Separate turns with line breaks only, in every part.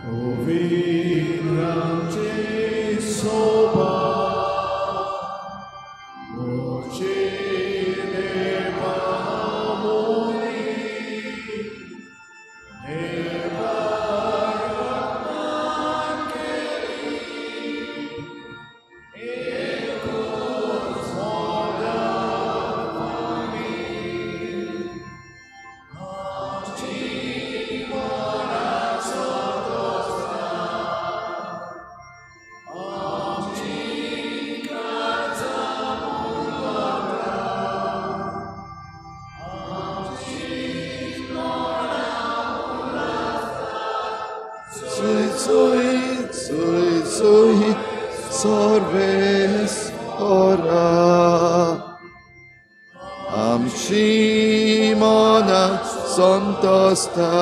Uwielbiamcie Soba, o Ciebie pamoli, Sui sorves ora Amshimona santosta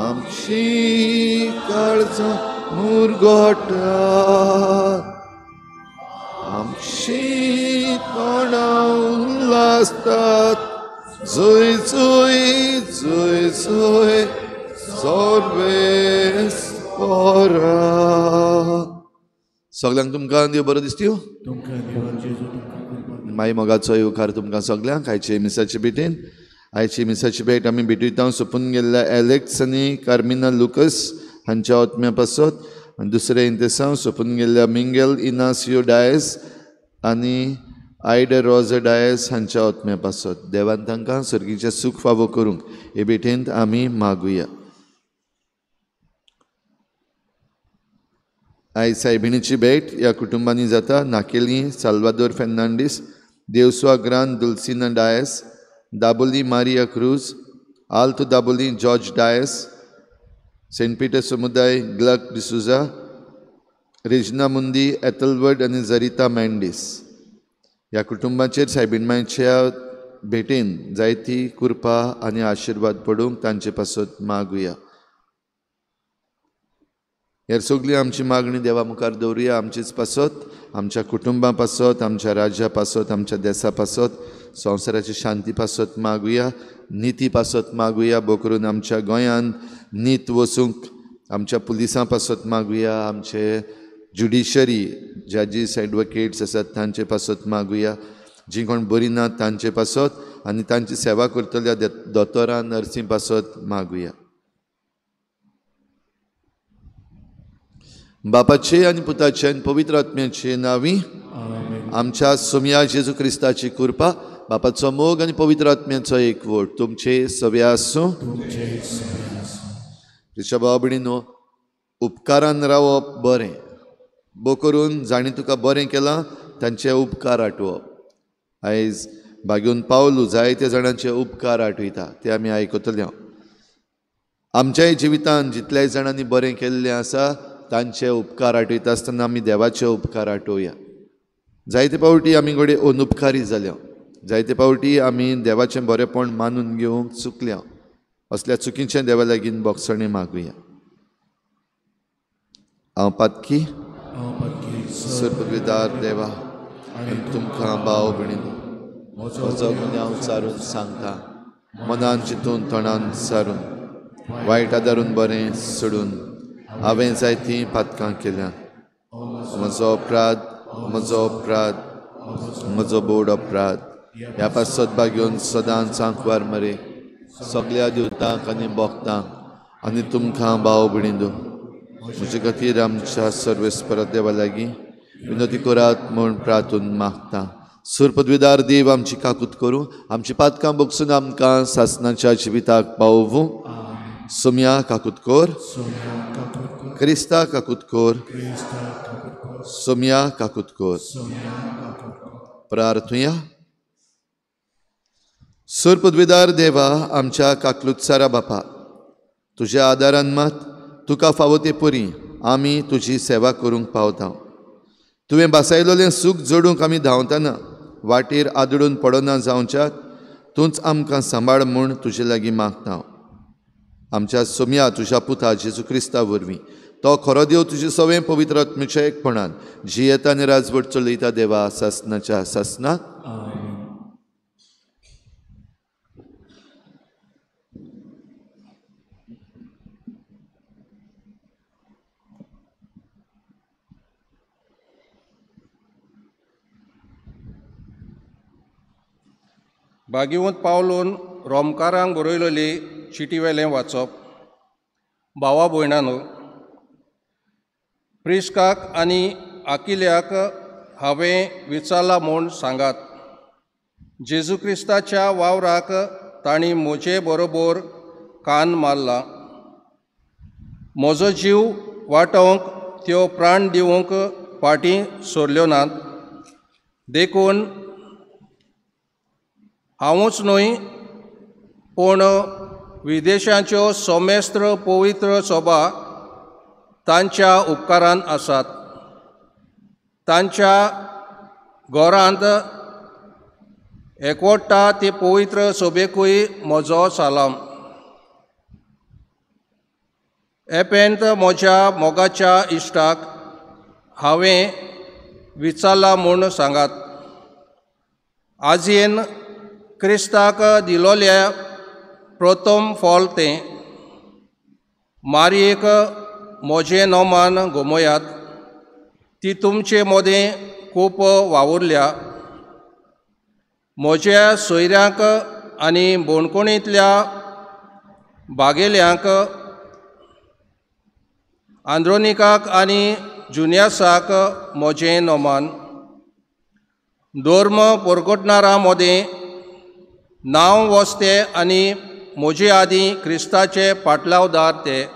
Amshikarza murgota Amshikona ulastat Zui sorves ora. सगळ्यांक तुमकां देव बरो दिसत्यो. मागीर मोगाचो येवकार तुमकां सगळ्यांक आयचे मिसाचे भेटेन. आयची मिसाची भेट आमी भेटयता सोंपून गेल्ल्या एलेक्स आनी कार्मिना लुकस हांच्या आत्म्या पासत. दुसरे इंतेसांव सोंपून गेल्ल्या मिंगेल इनासियो डायस आनी आयडे रोझा डायस हांच्या आत्म्या पासत. देवान तांकां सर्गीचें सूख फावो करूंक हे भेटेंत आमी मागुया. आयज सायबिणीची भेट ह्या कुटुंबांनी जाता. नाकेली साल्वादोर फेर्नांडीस, देवस्वा ग्रांद Dulcina Dias, Dabolim Maria Cruz, Alto Dabolim George Dias, Saint Peter समुदाय ग्लक डिसुजा, रेजना मुंदी एथलवर्ड आनी जरिता मेंडीस. ह्या कुटुंबाचेर सायबिणमायच्या भेटेन जायती कृपा आनी आशिर्वाद पडूंक तांचे पासत मागुया. हेर सगळी आमची मागणी देवा मुखार दवरुया. आमचीच पासत, आमच्या कुटुंबा पासत, आमच्या राज्या पासत, आमच्या देशा पासत, संवसाराची शांती पासत मागुया. निती पासत मागुया. बो करून आमच्या गोंयांत नीत वसूंक आमच्या पुलिसां पासत मागुया. आमचे ज्युडिशरी जजीस एडवोकेट्स आसात तांचे पासत मागुया. जी कोण बरी नात तांचे पासत आनी तांची सेवा करतल्या दोतोरां नर्सी पासत मागुया. बापाचे आनी पुताचे आनी पवित्र आत्म्याचे नांवी आमच्या सोम्या जेजू क्रिस्ताची कृपा, बापाचो मोग आनी पवित्र आत्म्याचो एकवट तुमचे सगळ्या आसूं. तुज्या भाव भयणीनो, उपकारान रावप बरें. बो करून जाणी तुका बरें केलां तांचे उपकार आठवप. आयज भाग्यून पावलू जायत्या जाणांचे उपकार आठयता ते आमी आयकतले. आमच्याय जिवितांत जितल्याय जाणांनी बरें केल्लें आसा तांचे उपकार आठयता आसतना आमी देवाचे उपकार आठोवया. जायते पावटी आमी घोडे अनुपकारी जाल्या. जायते पावटी आमी देवाचें बरेंपण मानून घेवंक चुकल्या. असल्या चुकीचें देवा लागीं बोगसणें मागुया. हांव पातकी सर्पविदार देवा आनी तुमकां भाव भयणीनो, म्हजो गुन्यांव हांव चारून सांगता. मनान चिंतून तोंडान सारून वायट आदारून बरें सोडून हांवें जायतीं पातकां केल्यां. म्हजो अपराध, म्हजो बोड अपराध. ह्या पासत भाग्योन सदांच सांकवार मरे सगळ्या दिवतांक आनी भोगतांक आनी तुमकां भाव भयणीनो, म्हजे खातीर आमच्या सर्वेस्पर देवा लागीं विनोती करात म्हूण प्रार्थून मागता. सूर पदवीदार देव आमची काकूत करूं, आमची पातकां भोगसून आमकां सासणाच्या जिविताक पावूं. सोम्या काकूत कोर, क्रिस्ता काकूत कोर, सोम्या काकूत कोर. प्रार्थुया. सूर पदवीदार देवा आमच्या काकलुत्सारा बापा, तुज्या आदारान मात तुका फावो ते परी आमी तुजी सेवा करूंक पावता. तुवें बासायलोलें सूख जोडूंक आमी धांवतना वाटेर आदळून पडना जावच्याक तूंच आमकां सांबाळ म्हूण तुजे लागीं मागता. आमच्या सोम्या तुज्या पुता जेजू क्रिस्ता वरवीं तो खरो देव तुजे सगळें पवित्र आत्म्याच्या एकपणान जियेता आनी राजवट चलयता देवा सासणाच्या सासणाक.
भाग्यवंत पावलून रोमकारांक बरयलेली चिटीवेलें वाचप. भावा भयणांनो, प्रिस्काक आनी आकिल्याक हांवें विचारला म्हूण सांगात. जेजू क्रिस्ताच्या वावराक तांणी म्हजे बरोबर कान मारला. म्हजो जीव वाटोवंक त्यो प्राण दिवंक फाटीं सोरल्यो नात. देखून हांवूच न्हय, पूण विदेशांच्यो सोमेस्त्र पवित्र सभा तांच्या उपकारांत आसात. तांच्या घरांत एकवटा ते पवित्र सभेकूय म्हजो सालाम. एपेंत म्हज्या मोगाच्या इश्टाक हांवें विचारला म्हूण सांगात. आजयेन क्रिस्ताक दिलोल्या प्रथम फॉल तें. मारयेक म्हजें नोमान घुमयात. ती तुमचे मोदें खूब वावुरल्या. म्हज्या सोयऱ्यांक आनी बोणकुणींतल्या भागेल्यांक, आंद्रोनिकाक आनी जुनियासाक म्हजें नोमान. धर्म परगटणारां मोदें नांव वस्तें आनी म्हजे आदीं क्रिस्ताचे पाटलावदार ते.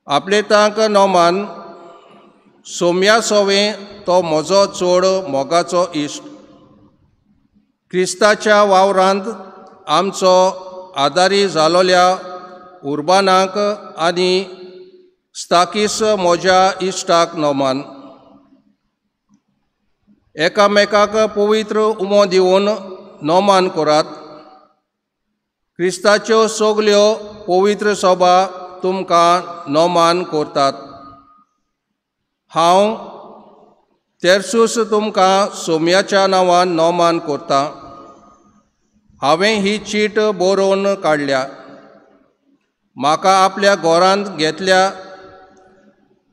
आपलेतांक नोमान. सोम्या सोवें तो म्हजो चड मोगाचो इश्ट. क्रिस्ताच्या वावरांत आमचो आदारी जालोल्या उर्बानाक आनी स्ताकीस म्हज्या इश्टाक नोमान. एकामेकाक पवित्र उमो दिवन नोमान करात. क्रिस्ताच्यो सगल्यो पवित्र सभा तुमकां नोमान करतात. हांव तेर्सूस तुमकां सोम्याच्या नांवान नोमान करतां. हांवें ही चीट बरोवन काडल्या. म्हाका आपल्या घोरांत घेतल्या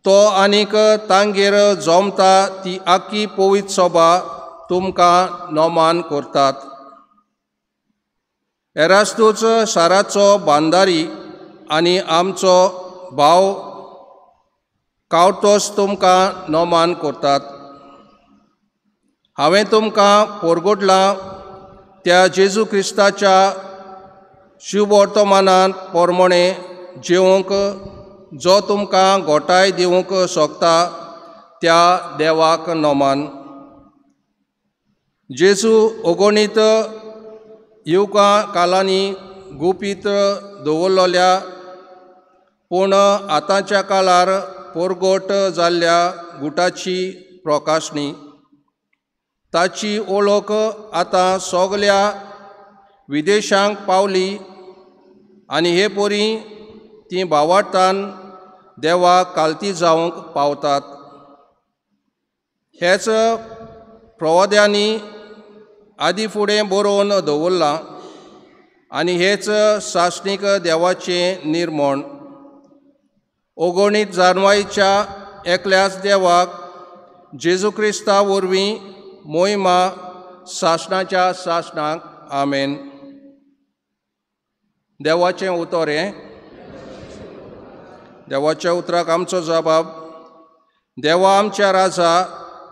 तो आनीक तांगेर जमता ती आख्खी पवित्र सभा तुमकां नोमान करतात. एरास्तूच शाराचो बांदारी आनी आमचो भाव कावतोस तुमकां नोमान करतात. हांवें तुमकां परगटलां त्या जेजू क्रिस्ताच्या शुभवर्तमानांत पोरमोणे जेवंक, जो तुमकां घोटाय दिवंक शकता त्या देवाक नोमान. जेजू अगणीत युगां कालांनी गुपीत दवरलोल्या पूण आतांच्या काळार परगट जाल्ल्या गुटाची प्रकाशनी. ताची वळख आतां सगल्या विदेशांक पावली आनी हे परी ती भावार्थान देवाक कालती जावंक पावतात. हेच प्रवाद्यांनी आदी फुडें बरोवन दवरलां आनी हेच सासणीक देवाचें निर्मण. अगणीत जानवाईच्या एकल्याच देवाक जेजू क्रिस्ता वरवीं मोहिमा सासणाच्या सासणाक. आमेन. देवाचें उतर हें. देवाच्या उतराक आमचो जबाब. देवा आमच्या राजा,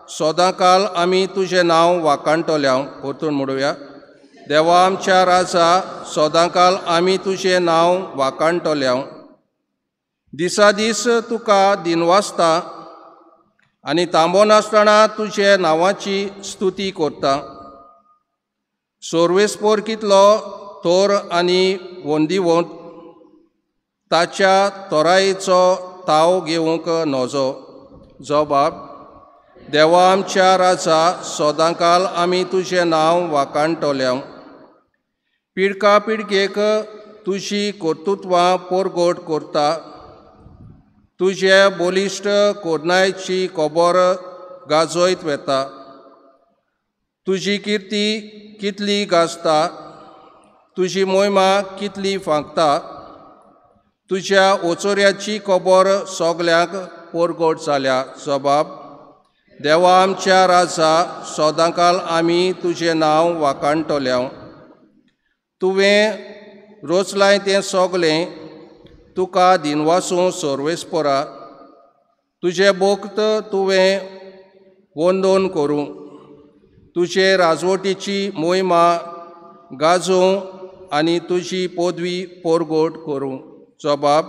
सदांकाल आमी तुजें नांव वाखाणटल्या. परतून म्हणुया. देवा आमच्या राजा, सदांकाल आमी तुजें नांव वाखाणटल्या. दिसा दीस तुका दिनवासता आनी थांबोन आसतना तुजे नांवाची स्तुती करता. सोर्वेस्पोर कितलो थोर आनी वंदिवंत, ताच्या तोरायेचो ताव घेवंक नजो. जबाब. देवा आमच्या राजा, सदांकाल आमी तुजें नांव वाखाणटल्या. पिडका पिडकेक तुजी कर्तुत्वां परगट करता. तुजे बोलिश्ट कोरनायेची खबर गाजयत वेता. तुजी किर्ती कितली गाजता, तुजी मोहिमा कितली फांकता. तुज्या ओचोऱ्याची खबर सगल्यांक परगट जाल्या. जबाब. देवा आमच्या राजा सदांकाल आमी तुजें नांव वाखाणटल्या तुवें रोचलाय तें सगलें तुका दिनवासूं सर्वेस्परा तुजे भोक्त तुवें वंदन करूं तुजे राजवटीची मोहिमा गाजोवं आनी तुजी पदवी परगोट करूं जबाब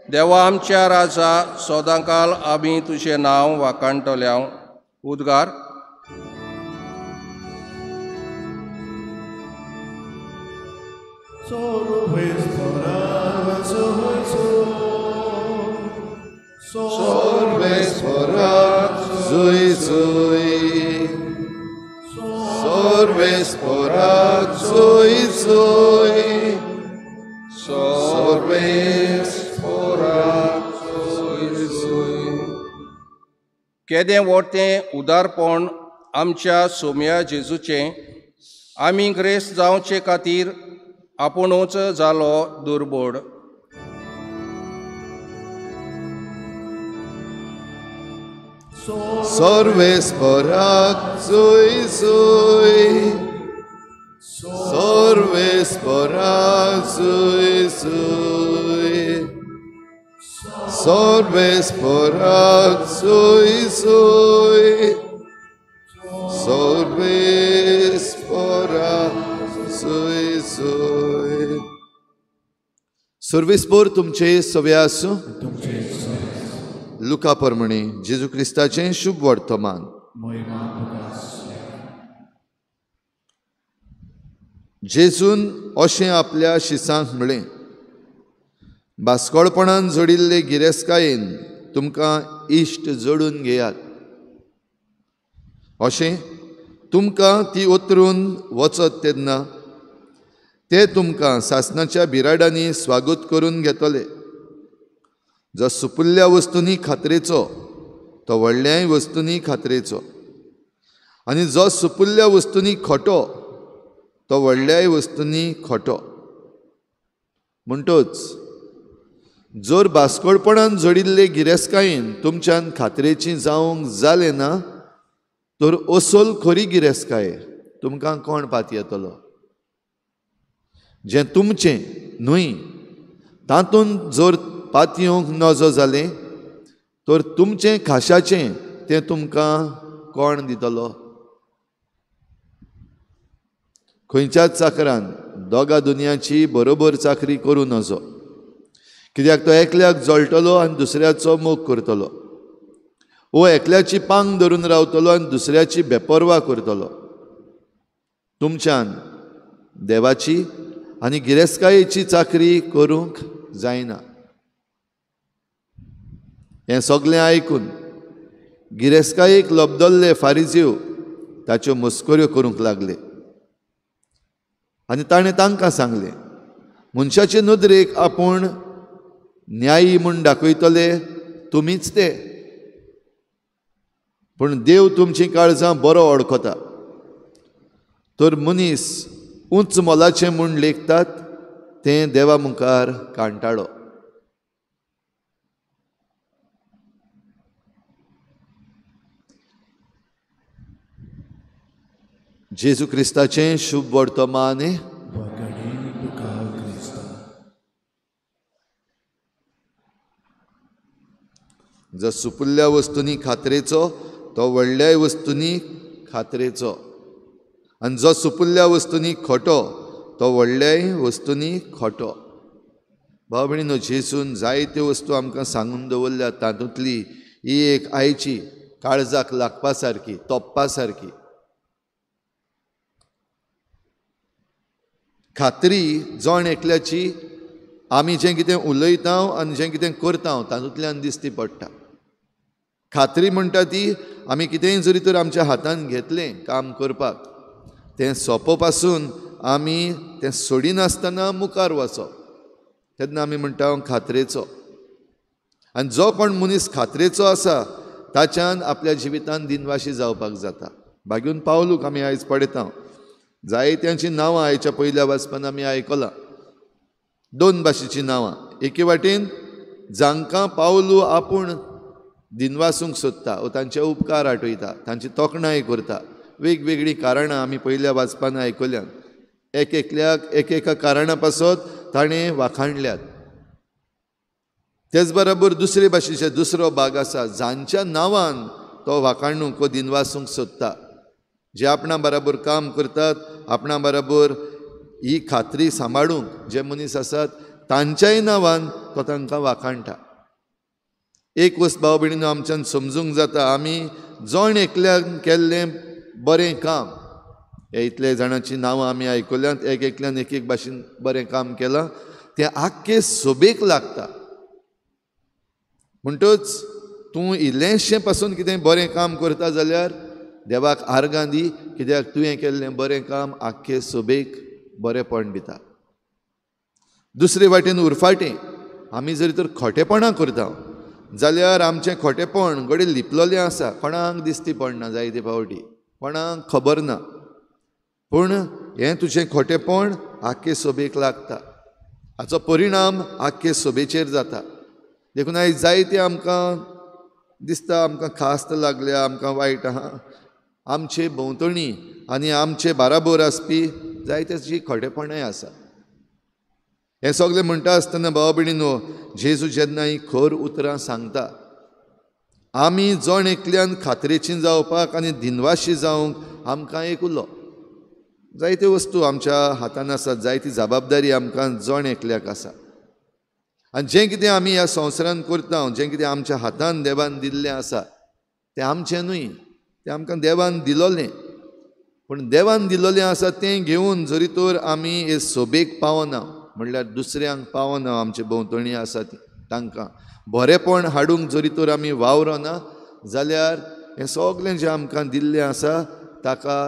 देवा आमच्या राजा सदांकाल आमी तुजें नांव वाखाणटल्या उद्गार केदें व्हडतें उदारपण आमच्या सोम्या जेजूचें आमी ग्रेस्त जावचे खातीर आपुणूच जालो दुर्बोड
Sorvesporak zui zui Sorvesporak zui zui Sorvesporak zui zui Sorvesporak zui zui Sorvespor तुमचे सव्या आसूं लुका परमणी जेजू क्रिस्ताचें शुभ वर्तमान जेजून अशें आपल्या शिसांक म्हळें भास्कळपणान जोडिल्ले गिरेस्कायेन तुमकां इश्ट जोडून घेयात अशें तुमकां ती उतरून वचत तेन्ना ते तुमकां सासणाच्या बिराडांनी स्वागत करून घेतले जो सुपुल्ल्या वस्तूंनी खात्रेचो तो व्हडल्याय वस्तूंनी खात्रेचो आनी जो सुपुल्ल्या वस्तूंनी खोटो तो व्हडल्याय वस्तूंनी खोटो म्हणटच जर भास्कळपणान जोडिल्ले गिरेस्कायेन तुमच्यान खात्रेची जावंक जालें ना तर असोल खरी गिरेस्काय तुमकां कोण पात येतलो जें तुमचें न्हय तातूंत जर पातयेवंक नजो जालें तर तुमचें खाशाचें तें तुमकां कोण दितलो खंयच्याच चाकरान दोगा दुनयाची बरोबर चाकरी करूं नजो कित्याक तो एकल्याक जळटलो आनी दुसऱ्याचो मोग करतलो वो एकल्याची पांग धरून रावतलो आनी दुसऱ्याची बेपरवा करतलो तुमच्यान देवाची आनी गिरेस्कायेची चाकरी करूंक जायना हें सगलें आयकून गिरेस्कायेक लबदल्ले फारिजीव ताच्यो मस्कऱ्यो करूंक लागले आनी ताणें तांकां सांगलें मनशाचे नदरेक आपूण न्यायी म्हूण दाखयतले तुमीच ते पूण देव तुमचीं काळजां बरो वळखता तर मनीस उंच मोलाचें म्हूण लेखतात तें देवा मुखार कांटाळो जेजू क्रिस्ताचें शुभ वर्तमान जो सुपुल्ल्या वस्तूंनी खात्रेचो तो व्हडल्याय वस्तूंनी खात्रेचो आनी जो सुपुल्ल्या वस्तूंनी खोटो तो व्हडल्याय वस्तूंनी खोटो भाव भयणीनो जेजून जायत्यो वस्तू आमकां सांगून दवरल्या तातूंतली ही एक आयची काळजाक लागपा सारकी तोपपा सारकी खात्री जण एकल्याची आमी जें कितें उलयता आनी जें कितें करता तातूंतल्यान दिसती पडटा खात्री म्हणटा ती आमी कितेंय जरी तर आमच्या हातान घेतलें काम करपाक तें सोंपो पासून आमी तें सोडिनासतना मुखार वचप तेन्ना आमी म्हणटा खात्रेचो आनी जो कोण मनीस खात्रेचो आसा ताच्यान आपल्या जिवितान दिनवाशी जावपाक जाता भाग्यून पावलूक आमी आयज पळयता जायत्यांची नांवां आयच्या पयल्या वाचपान आमी आयकलां 2 भाशेचीं नांवां एके वाटेन जांकां पावलू आपूण दिनवासूंक सोदता वा तांचे उपकार आठयता, तांची तोखणाय करता. वेगवेगळीं कारणां आमी पयल्या वाचपान आयकल्यात. एकेका कारणां पासत ताणें वाखाणल्यात. तेच बरोबर दुसरे भाशेचे दुसरो भाग आसा, जांच्या नांवान तो वाखाणूंक वो दिनवासूंक सोदता. जे आपणा बरोबर काम करतात, आपणा बरोबर ही खात्री सांबाळूंक जे मनीस आसात, तांच्याय नांवान तो तांकां वाखाणटा. एक वस्त भाव भयणीनो आमच्यान समजूंक जाता, आमी जण एकल्यान केल्लें बरें काम, हे इतले जाणांची नांवां आमी आयकल्यांत, एकल्यान एक भाशेन बरें काम केलां, तें आख्खे सोबेक लागता. म्हणटच तूं इल्लेंशें पासून कितें बरें काम करता जाल्यार देवाक आर्गां दी, कित्याक तुवें केल्लें बरें काम आख्खे सोबेक बरेंपण दिता. दुसरे वाटेन उरफाटें आमी जरी तर खोटेपणां करता जाल्यार आमचें खोटेपण घडये लिपलोलें आसा, कोणाक दिश्टी पडना, जायते फावटी कोणाक खबर ना, पूण हें तुजें खोटेपण आख्खे सोबेक लागता. हाचो परिणाम आख्खे सोबेचेर जाता. देखून आयज जायते आमकां दिसता, आमकां खास्त लागल्या, आमकां वायट आहा, आमचे भोंवतणी आनी आमचे बाराबर आसपी जायतेची खोटेपणाय आसा. हें सगळें म्हणटा आसतना भाव भयणीनो, जेजू जेन्ना ही खर उतरां सांगता, आमी जण एकल्यान खात्रेचीं जावपाक आनी दिनवाशी जावंक आमकां एक उलो. जायत्यो वस्तू आमच्या हातान आसात, जायती जबाबदारी आमकां जण एकल्याक आसा. आनी जें कितें आमी ह्या संवसारान करता, जें कितें आमच्या हातान देवान दिल्लें आसा, तें आमचें न्हय, तें आमकां देवान दिलोलें. पूण देवान दिलोलें आसा तें घेवन जरी तर आमी हे सोबेक पावना, म्हणल्यार दुसऱ्यांक पावना, आमचे भोंवतणी आसा तांकां बरेंपण हाडूंक जरी तर आमी वावरना, जाल्यार हें सगळें जें आमकां दिल्लें आसा ताका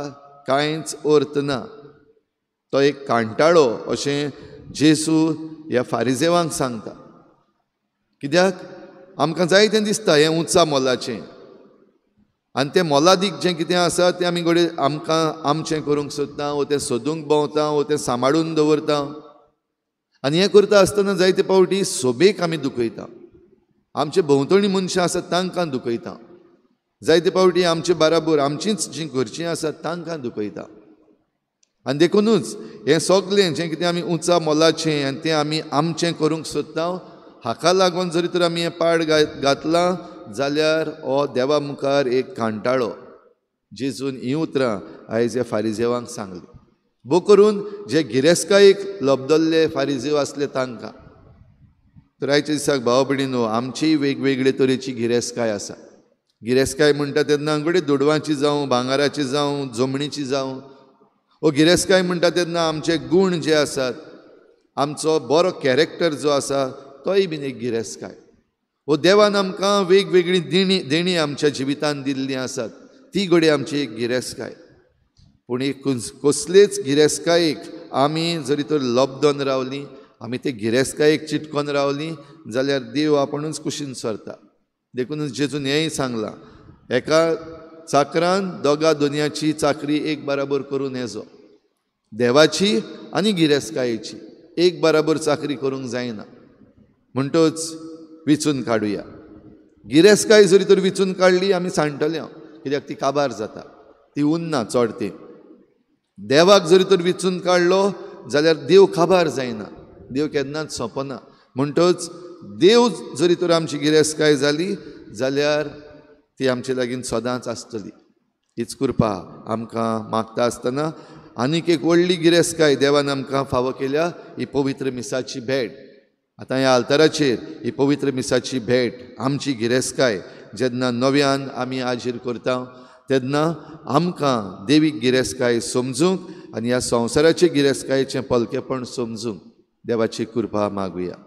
कांयच अर्थ ना. तो एक कांटाळो अशें जेजू ह्या फारिजेवांक सांगता. कित्याक आमकां जायतें दिसता हें उंचा मोलाचें, आनी तें मोलादीक जें कितें आसा तें आमी घडये आमकां आमचें करूंक सोदता, वो तें सोदूंक भोंवता, वो तें सांबाळून दवरता. आनी हें करता आसतना जायते फावटी सोबेक आमी दुखयता, आमचे भोंवतणी मनशां आसात तांकां दुखयता, जायते फावटी आमचे बाराबर आमचींच जीं घरचीं आसात तांकां दुखयता. आनी देखूनच हें सगळें जें कितें आमी उंचा मोलाचें आनी तें आमी आमचें करूंक सोदता, हाका लागून जरी तर आमी हें पाड घातलां जाल्यार हो देवा मुखार एक कांटाळो. जेजून हीं उतरां आयज ह्या फारिजेवांक सांगलीं. भोव करून जे गिरेस्कायेक लबदल्ले फारिजेव आसले तांकां. तर आयच्या दिसाक भाव भयणीनो, आमचीय वेगवेगळे तरेची गिरेस्काय आसा. गिरेस्काय म्हणटा तेन्ना घडये दुडवांची जावं, भांगाराची जावं, जमणीची जावं, वो गिरेस्काय म्हणटा तेन्ना आमचे गूण जे आसात, आमचो बरो कॅरेक्टर जो आसा तोय बीन एक गिरेस्काय. वो देवान आमकां वेगवेगळी देणी आमच्या जिवितान दिल्लीं आसात, ती घडये आमची एक गिरेस्काय. पूण एक कसलेच गिरेस्कायेक आमी जरी तर लबदन रावलीं, आमी ते गिरेस्कायेक चिटकोन रावलीं जाल्यार देव आपुणूच कुशीन सरता. देखूनच जेजून हेंय सांगलां, एका चाकरान दोगा दुनयाची चाकरी एक बराबर करून येजो. देवाची आनी गिरेस्कायेची एक बराबर चाकरी करूंक जायना. म्हणटच विचून काडुया. गिरेस्काय जरी तर विचून काडली आमी सांडटले, कित्याक ती काबार जाता, ती उरना चड ती. देवाक जरी तर विचून काडलो जाल्यार देव काबार जायना, देव केन्नाच सोंपना. म्हणटच देव जरी तर आमची गिरेस्काय जाली जाल्यार ती आमचे लागीं सदांच आसतली. हीच कृपा आमकां मागता आसतना आनीक एक व्हडली गिरेस्काय देवान आमकां फावो केल्या, ही पवित्र मिसाची भेट. आतां ह्या आल्ताराचेर ही पवित्र मिसाची भेट, आमची गिरेस्काय जेन्ना नव्यान आमी हाजीर करता तेन्ना आमकां देवीक गिरेस्काय समजूंक आनी ह्या संवसाराचे गिरेस्कायेचें पलकेपण समजूंक देवाची कृपा मागुया.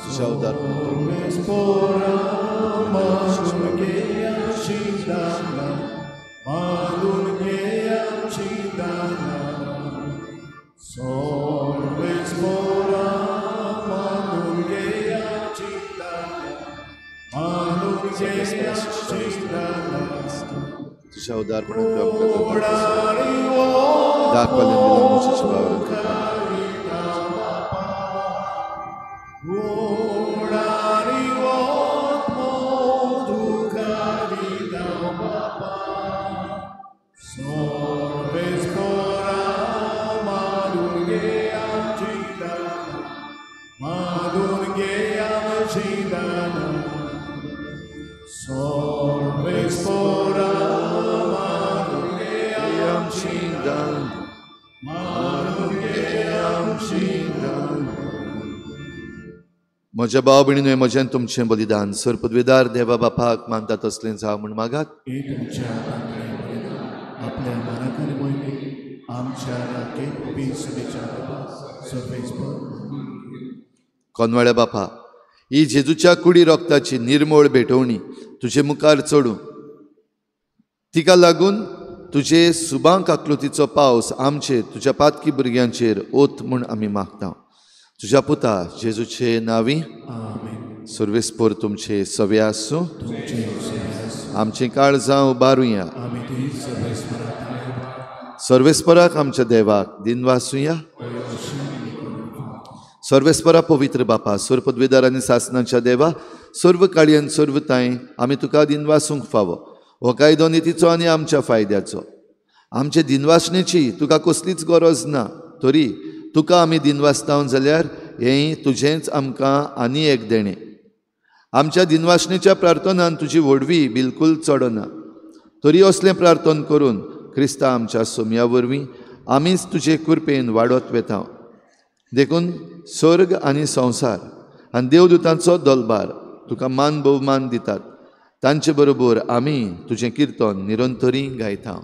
तुझ्या उदारपणान तुझ्या उदारपणान दाखवलें दिला मोशीच्या भावांक म्हज्या भाव भयणीनो म्हजें तुमचें बलिदान सर पदवीदार देवा बापाक मानता तसलें जावं म्हूण मागात
आपल्या मनाखाली मोहिमेक आमच्या राखेक सभेच्या
कोनवाळ्या बापा ही जेजूच्या कुडी रोगताची निर्मळ भेटवणी तुजे मुखार चडूं तिका लागून तुजे सुबांक आकृतीचो पावस आमचे तुज्या पातकी भुरग्यांचेर ओत म्हूण आमी मागता तुज्या पुता जेजूचे नांवी सर्वेस्पोर तुमचे सवे आसूं आमची काळजां उबारुया सर्वेस्पराक आमच्या देवाक दिन वासुया सर्वेस्परा पवित्र बापा सुर पदवीदार आनी सासनाच्या देवा सर्व काळयेन सर्व ताय आमी तुका दिनवासूंक फावो हो कायदो नितीचो आनी आमच्या फायद्याचो आमचे दिनवासणेची तुका कसलीच गरज ना तरी तुका आमी दिनवासताव जाल्यार हें तुजेंच आमकां आनी एक देणें आमच्या दिनवासणेच्या प्रार्थनान तुजी व्हडवी बिलकूल चडना तरी असलें प्रार्थन करून क्रिस्ता आमच्या सोम्या वरवीं आमीच तुजे कृपेन वाडत वेता देखून स्वर्ग आनी संवसार आनी देवदूतांचो दलबार तुका मान भोवमान दितात तांचे बरोबर आमी तुजें किर्तन निरंतरी गायता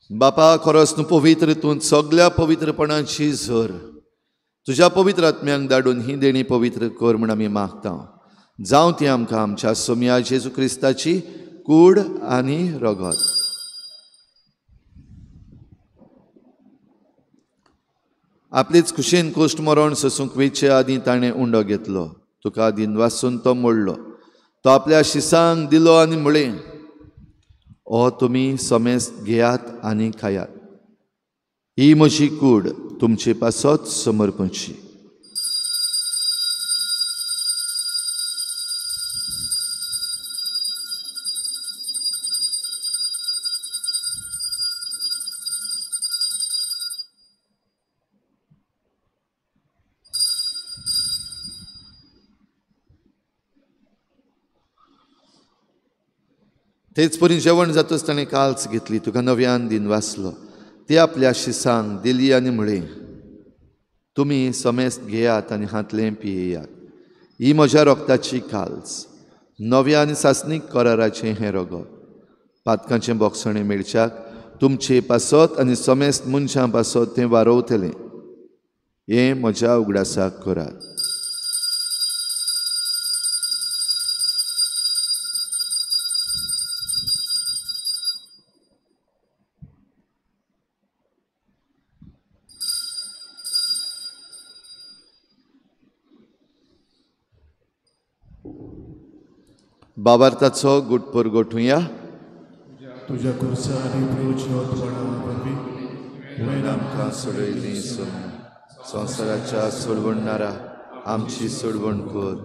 बापा खरोच न्हू पवित्र तूं सगळ्या पवित्रपणाची झर तुज्या पवित्र आत्म्यांक धाडून ही देणी पवित्र कर म्हूण आमी मागता जावं ती आमकां आमच्या सोम्या जेजू क्रिस्ताची कूड आनी रगत आपलीच खुशेन कोश्ट मरण ससूंक वेचे आदीं ताणें उंडो घेतलो तुका दिनवासून तो मोडलो तो आपल्या शिसांक दिलो आनी म्हळें ओ तुमी समेस्त घेयात आनी खायात ही म्हजी कूड तुमचे पासत समर्पणची तेच परी जेवण जातच ताणें काल्स घेतली तुका नव्यान दिन वाचलो ते आपल्या शिसांक दिली आनी म्हळें तुमी समेस्त घेयात आनी हातलें पियेयात ही म्हज्या रोगताची काल्स नव्या आनी सासनीक कराराचें हें रगत पातकांचें बोगसणें मेळच्याक तुमचे पासत आनी समेस्त मनशां पासत तें वारोवतलें हें म्हज्या उगडासाक करात बाबार्थाचो गुटपर गोठुया
तुझ्या कुर्सा आनी प्रयोजनपणा वरवीं
आमकां सोडयली संवसाराच्या सोडवणारा आमची सोडवण कर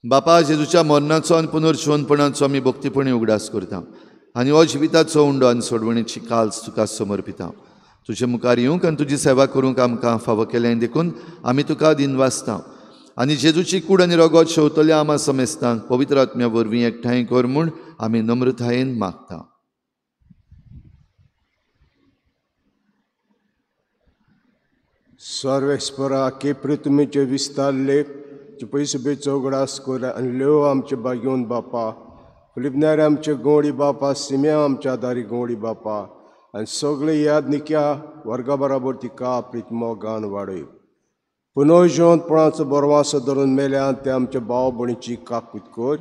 बापा जेजूच्या मरणाचो आनी पुनर्जीवनपणाचो आमी भक्तीपणी उगडास करता आनी हो जिविताचो उंडो आनी सोडवणेची काल्स तुका समर्पिता तुजे मुखार येवंक आनी तुजी सेवा करूंक आमकां फावो केलें देखून आमी तुका दिनवासता आनी जेजूची कूड आनी रगत शेवतल्या आमा समेस्तांक पवित्र आत्म्या वरवीं एकठांय कर म्हूण आमी नम्रतायेन मागता
सर्वेस्परा के पृथ्वीचे विस्तारले पयसुबेचो उगडास कर आनी लेव आमचे बागेवन बापा फिलिपनारे आमचे गोंडी बापा सिम्या आमच्या दारी गोंडी बापा आनी सगळे याद निक्या वर्गा बराबर तिका आपलीत मोगान वाडय पुनः जिवंतपणाचो बरवासो धरून मेल्यान ते आमच्या भाव भणीची काकूत कर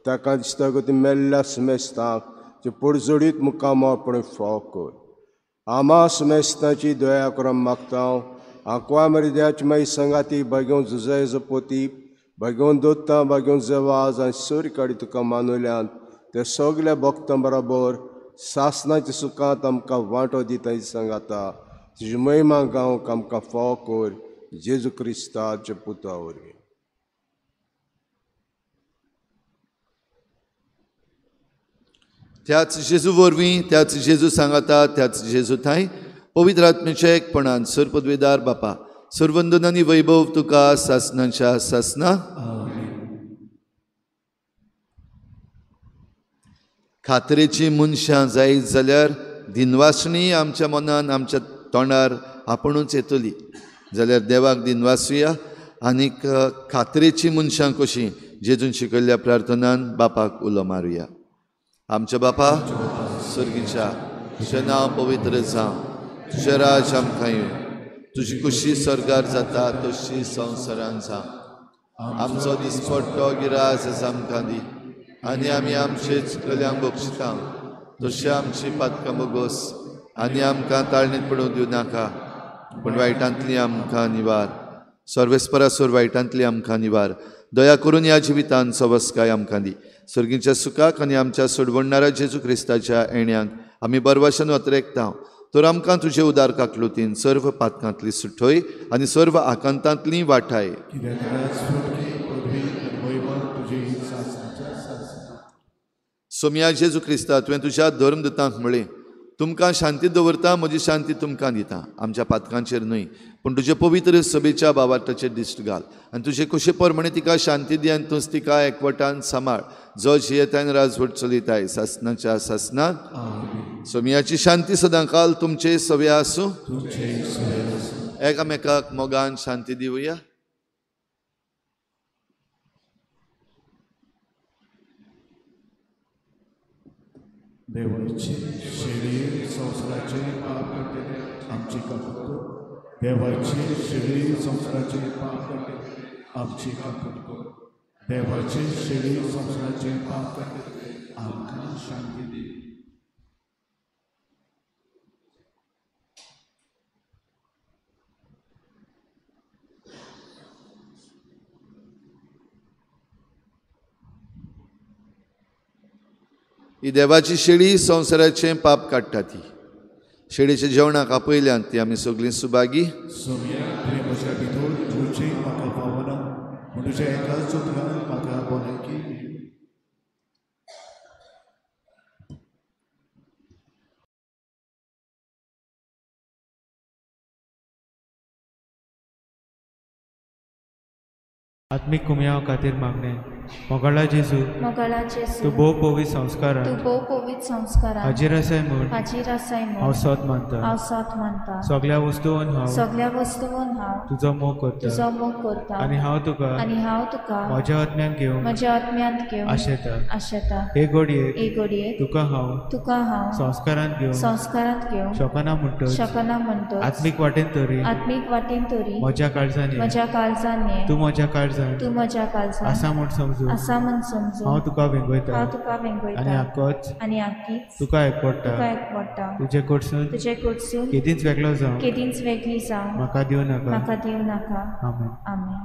ताका दिसता गो ती मेल्ल्या सुमेस्तांक ते पडजडीत मुकामापणे फाव कर आमा सुमेस्तांची दया करून मागता आंकवा मरिद्याची माई संगाती बागेवन झुजाय जपोती बागेवन दोत्ता बागेवन जेवाज आनी सोरी काडी तुका मानुल्यान ते सगल्या भक्तां बरोबर सासनाच्या सुखांत आमकां वांटो दिता सांगाता तुजी महिमा गावंक आमकां फाव कर जेजू क्रिस्ताचे पुता वरवीं
त्याच जेजू वरवीं त्याच जेजू सांगाता त्याच जेजू थंय पवित्र आत्म्याच्या एकपणान सर पदवेदार बापा सर्वंदनांनी वैभव तुका सासनांच्या सासना खात्रेची मनशां जायत जाल्यार दिनवासणी आमच्या मनान आमच्या तोंडार आपुणूच येतली जाल्यार देवाक दिनवासुया आनीक खात्रेची मनशां कशीं जेजून शिकयल्ल्या प्रार्थनान बापाक उलो मारुया आमच्या बापा सर्गीच्या तुजें नांव पवित्र जावं तुजें राज आमकां येवं तुजी खुशी स्वर्गार जाता तशी संवसारांत जावं आमचो दिसपट्टो गिराज आमकां दी आनी आमी आमचे चुकल्यांक बक्षिता तशी आमची पातकां बोगोस आनी आमकां ताळणीत पडूं दिवं नाका पूण वायटांतली आमकां निवार सर्वेस्परासोर वायटांतली आमकां निवार दया करून ह्या जिवितांत सवस्काय आमकां दी सर्गीच्या सुखाक आनी आमच्या सोडवणाऱ्या जेजू क्रिस्ताच्या येण्याक आमी बरवाशान वतरेकता तर आमकां तुजे उदार काकलुतीन सर्व पातकांतली सुटोय आनी सर्व आकांतांतली वाटाय सोम्या जेजू क्रिस्ता तुवें तुज्या धर्मदूतांक म्हळें तुमकां शांती दवरता म्हजी शांती तुमकां दिता आमच्या पातकांचेर न्हय पूण तुजे पवित्र सभेच्या बाबाटाचेर दिश्ट घाल आनी तुजे कशे प्रमाणे तिका शांती दी आनी तूंच तिका एकवटान सांबाळ जो जियेतान राजवट चलयताय सासनाच्या सासनात सोम्याची शांती सदांकाल तुमचे सवे आसूं एकामेकाक मोगान शांती दिवया
देवाचे शरीर संसाराचे पाप करते आमची काकूत देवाचे शरीर संसाराचे पाप करते आमची काकूत देवाचे शरीर संसाराचे पाप करते आमकां शांती दी
ही देवाची शेळी संवसाराचें पाप काडटा ती शेळीच्या जेवणाक आपयल्यान ती आमी सगळीं सुभागी
सोम्या तुवें म्हज्या भितर तुजें म्हाका पावना पूण तुज्या एकाच उतरान म्हाका भलायकी
आत्मीक कुमयाव खातीर मागणे मोगळा जेजू तूं भोव पवित्र संस्कारान हाजीर आसाय म्हूण हांव सत मानता सगळ्या वस्तूंवन हांव तुजो मोग करता आनी हांव तुका म्हज्या आत्म्यांत घेवंक आशेता हे घडयेक तुका हांव संस्कारांत घेवंक शकना म्हणटच आत्मीक वाटेन तरी म्हज्या काळजांनी तूं म्हज्या काळजांत आसा म्हूण समजून हांव तुका वेंगयता आनी आख्खीच तुका एकवडटा तुजे कडसून केदींच वेगळी जावं म्हाका दिवं नाका आमेन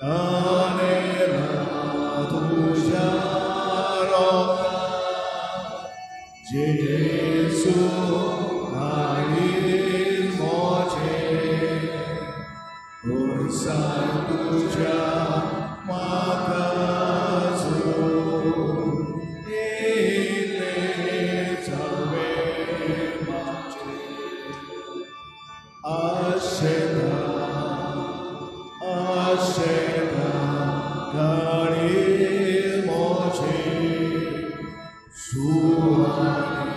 아내라 두자로 예수 나를 모제 울산 두자 마가수 이내 자외 마제 아세다 아세다 가리 모제 수아리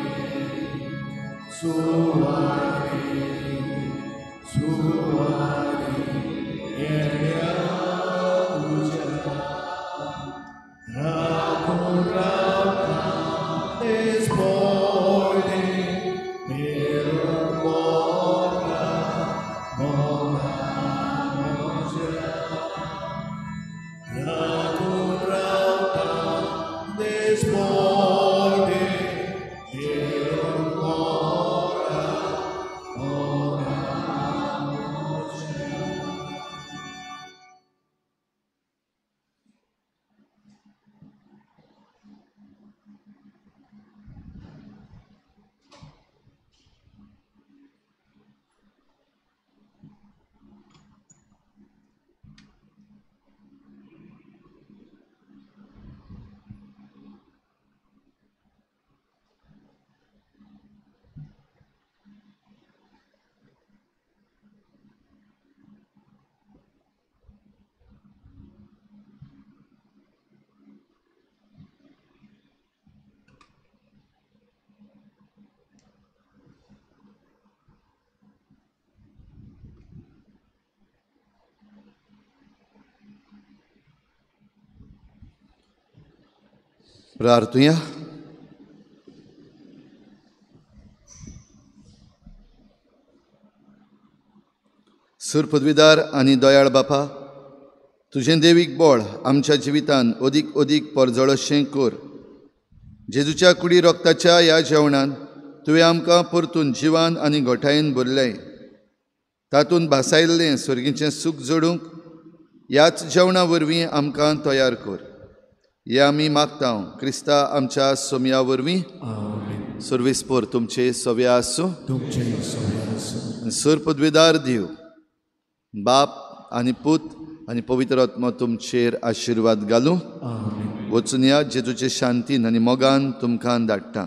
수아리 수아리 예랴 우자 라고라카 this morning 미루모라 모나 모자 라고라카 this morning 미루모라 모나 모자
प्रार्थूया. सुर पदवीदार आनी दयाळ बापा, तुझें देवीक बोळ आमच्या जिवितान अदीक अदीक परजळशें कर. जेजूच्या कुडी रोगताच्या ह्या जेवणान तुवें आमकां परतून जिवान आनी घोटायेन भरलें. तातूंत भासायल्लें स्वर्गीचें सूख जोडूंक ह्याच जेवणा वरवीं आमकां तयार कर. हे आमी मागता क्रिस्ता आमच्या सोमया वरवीं. सर्वेस्पर तुमचे सवे आसूं. सुर पदवीदार दिव बाप आनी पूत आनी पवित्र आत्मा तुमचेर आशिर्वाद घालूं. वचून या जेजूचे शांतीन आनी मोगान तुमकां धाडटा.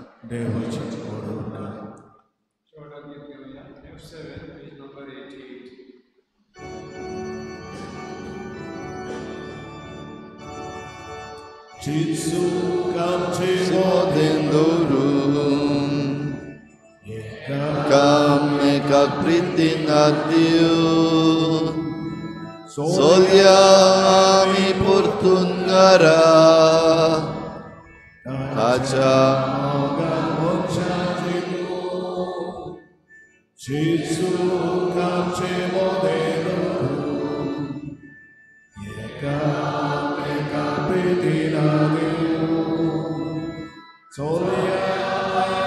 Jesu kamche
मोदेन दवरून एकामेकाक प्रितीन दिवन सोल्या आमी परतून घरा ताच्या
Jesu kamche modelo Eka petina Solia